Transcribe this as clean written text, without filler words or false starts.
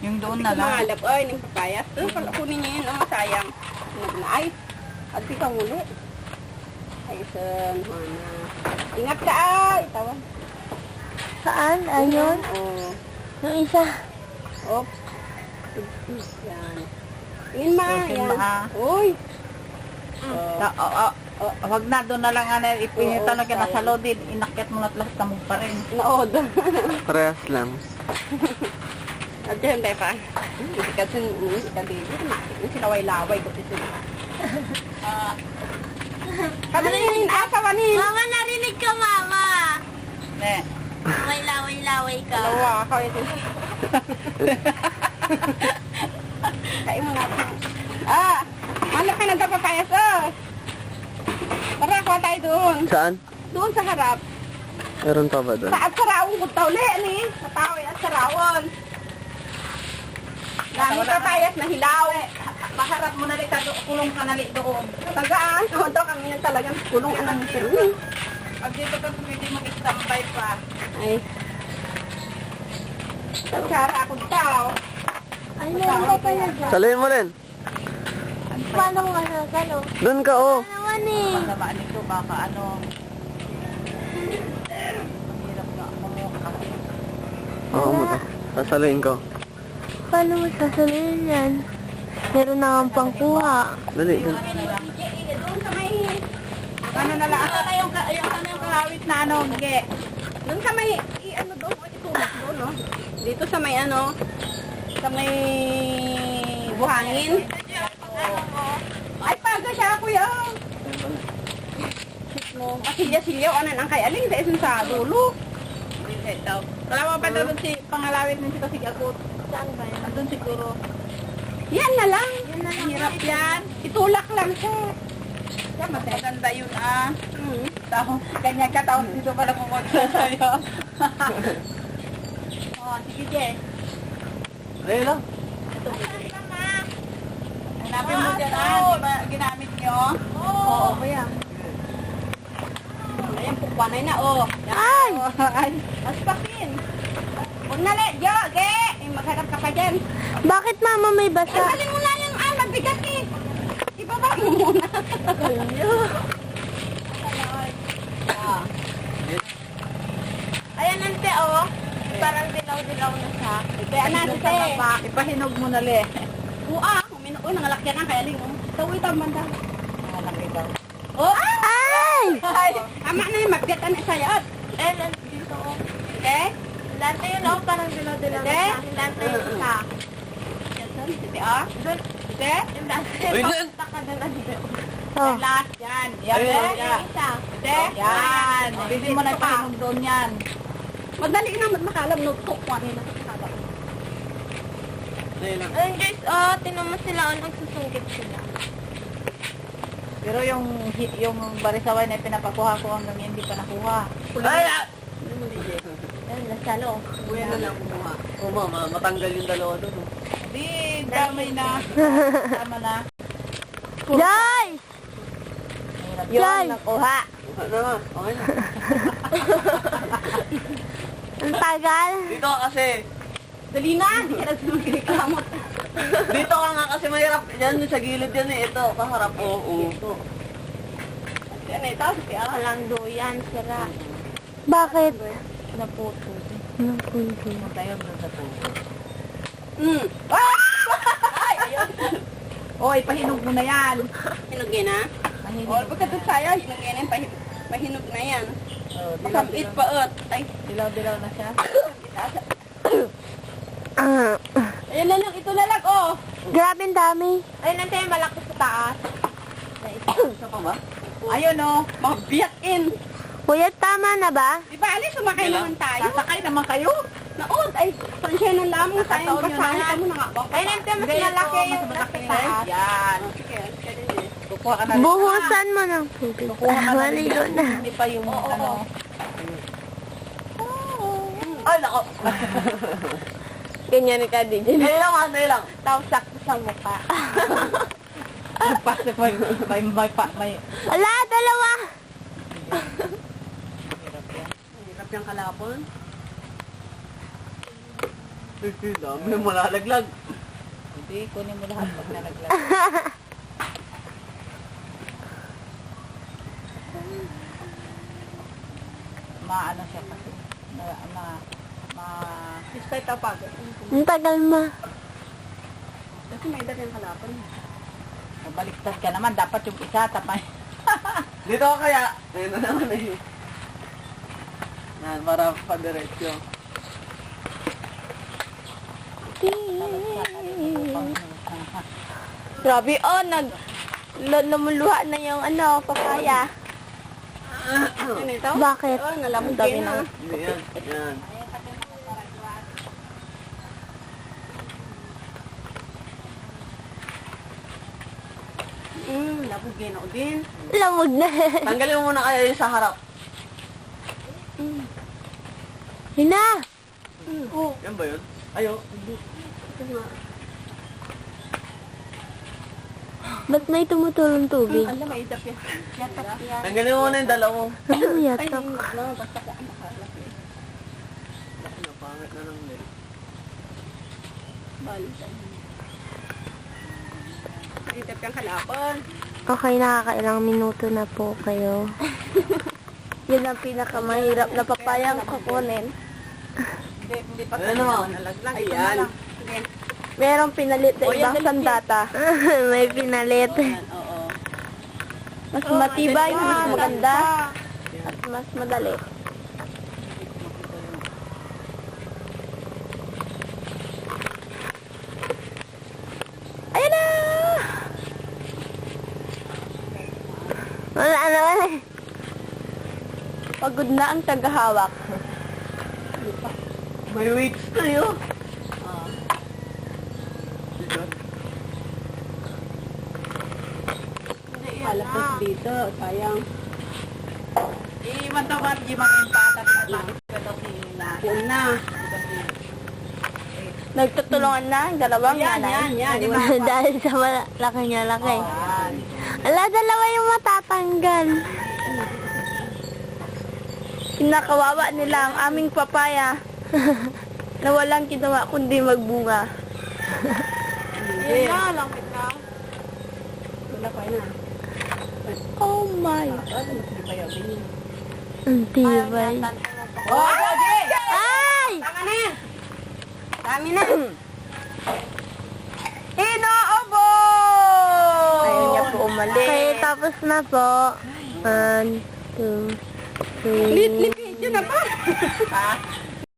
Yung doon na lang. Malap, ay, ng papayas. Pero pala kunin niyo yun, masayang. Ay, at ikaw muli. Ay, son, Hana. Ingat ka, ay, tawan. Saan? Ayun? Oo. Yung isa. Oops. Yan. Tingin ma, Tingin, yan. ma. Uy. Wag na, doon na lang ipinita Oo, lang ka na sa sayang. lodin. Inakyat mo na at lahat mo pa rin. Naod. Parehas lang. At yan, tayo pa. Kasi, sinaway-laway ko sila. Kabanin, kabanin. Mama, narinig ka, Mama. Ne. May laway-laway ka. Dalawa ako ito. Kain mo natin. Malak ka nagpapapayas, Tara, kuha tayo doon. Saan? Doon sa harap. Meron pa ba doon? Sa sarawon ko tauli, Sa tao at sarawon. Dami papayas na hilaw. Maharap mo na rin ka doon, kulong ka na rin doon. Tagaan. Ito kami na talagang kulong anong sirmi. Pag dito ka pwede mag-standby pa. Ay. Tagsara ako tao. Ay, meron ka pala dyan. Salihin mo rin. Paano nga sa salo? Doon ka, oh. Ano naman eh? Baka nito, baka ano. Mahirap na kumuha kasi. Oo, muna. Sasalihin ko. Paano mo sasalihin yan? Meron na kang pangkuha. Dali, dali. Doon sa may... Ano na lang, ano na yung kahawit na ano, ge. Doon sa may... Ano doon? Itulak doon, no? Dito sa may ano... Sa may... Buhangin. Ay, paga siya, kuya. Masilya-silyaw, ano nang kay Aling, sa isang sa dulo. Wala pa doon si pangalawit ng si Kasig Akot. Saan ba yan? Andun siguro. Yan na lang. Hirap yan. Itulak lang siya. Yan, maganda yun ah. Hmm. Tao, ganyan ka tao dito pala pumunta sa'yo. Oh, sige, Je. Dali lang. Hanapin mo dyan ah. Di ba ginamit nyo? Oo, kuya. Ayan, pukwanay na, oh. Ay! Ay, Aspakin. Huwag na le, Jo, ge. Magharap ka pa dyan. Bakit, Mama, may Ay, basa? mali mo na yan, magbigat eh. Ibaba mo muna. Ayan, ante, oh. Parang dilaw-dilaw na siya. Kaya na, te. ipahinog mo na le. Uminok ko, nangalakyan na kaya Aling, oh. Tawid ang banda. Malaki daw. Oh! Ay! Ay! Tama na yung magbigat ang isayot. Eh, dito, oh. Eh? Lante yun, oh. Parang dilaw-dilaw na Eh? siya. Lante yun siya. Sige, ah. Doon. Sige. Yung lante. Uy, doon. Taka na lang dito. Oh. Last, yan. Yan, Ayun, yan. Yung isa. Sige. Yan. Bili mo na ipahinog doon yan. Madali na, makalam no tok ko nila. Dali lang. Ayun, guys, oh. Tinan mo sila, oh. Nagsusungkit sila. Pero yung barisaway na pinapakuha ko hanggang hindi pa nakuha. Ay! Ayun, nasalo. Kuya na lang kumuha. Oo, mama. Matanggal yung dalawa doon. oh. Di, damay na. Tama na. Jai! Yun, Yay! nakuha. Kuha na nga. Okay na. Ang tagal. Dito ka kasi. Dali na, hindi ka nagsumikamot. Dito ka nga kasi mahirap. Yan, sa gilid yan eh. Ito, kaharap. Oo. Ito. Yan eh, tapos kaya Walang duyan, sira. Bakit? Naputo. Naputo. Tayo doon sa tubo. Ay, ayun. Oh, ipahinog mo na yan. Hinugin na. Pahinog. O, pagkatapos sa'yo, hinugin na, pahinog na yan. Oh, Makamit pa at. Ay, dilaw-dilaw na siya. ayan na lang, ito na lang, oh. Grabe ang dami. Ayun, nante yung malaki sa taas. Isa pa ba? Ayun, oh. Mabiyak in. Kuya, tama na ba? Di ba, Ali, sumakay naman tayo. Sasakay naman kayo. Naod, ay, pansya ng lamang sayang Nakataon yun, pasahe ha? ka mo na nga ba? Ayun, nante mas malaki yung nasa taas. Yan. Sige, sige. Kukuha ka na rin. Buhusan mo ng tubig. Kukuha ka na rin. Maligo na. Hindi pa yung ano. Ay, nako. Ganyan ka din. Dali lang, ha. Dali lang. Tapos sakto sa mukha. Pasok may Wala, dalawa. Hirap yung kalapon. Dami yung malalaglag. Hindi, kunin mo lahat pag nalaglag. Maano siya kasi. Istay tapag. Ang tagal ma. Kasi may edad yung kalapan. Baliktad ka naman. Dapat yung isa tapay. Dito ka kaya? Ayun na naman eh. Yan, para pa-diretso. Grabe, oh, lumuluha na yung papaya. Ano ito? Bakit? Oh, nalamugin na. Hindi yan. Yan. Labugin ako din. Lamog na. Tanggalin mo muna kaya yung sa harap. Hina! Yan ba yun? Ayo. Ba't may tumutulong tubig? Alam, may idap yan. Yatak yan. Tanggalin mo muna yung dalawa. Ano Ay, yatak? no, basta ka nakalaki. Napangit na lang din. Balitan. May idap yung kalapan. Okay, nakakailang minuto na po kayo. Yun ang pinakamahirap na papayang kukunin. Hindi pa Ano naman? nalaglag. Ayan. Merong pinalit na ibang sandata. May pinalit. Oo. Mas matibay, mas maganda, at mas madali. Ayan na! Wala naman eh. Pagod na ang tagahawak. May weights tayo. Palapos dito, sayang. Mantaman, di makintakan na lang. Yan na. Nagtutulungan na ang dalawang nanay. yan. Dahil sa laki niya laki. Ala, dalawa yung matatanggal. Kinakawawa nila ang aming papaya na walang ginawa kundi magbunga. Yan na, langkit na. Wala pa na. Oh my. Hindi pa yun. Ang tibay. Oh, Joji! Ay! Tama na yan! Dami na! Inoobo! Ayaw niya po umalis. Okay, tapos na po. 1, 2, 3. Lit-lit, yun na pa!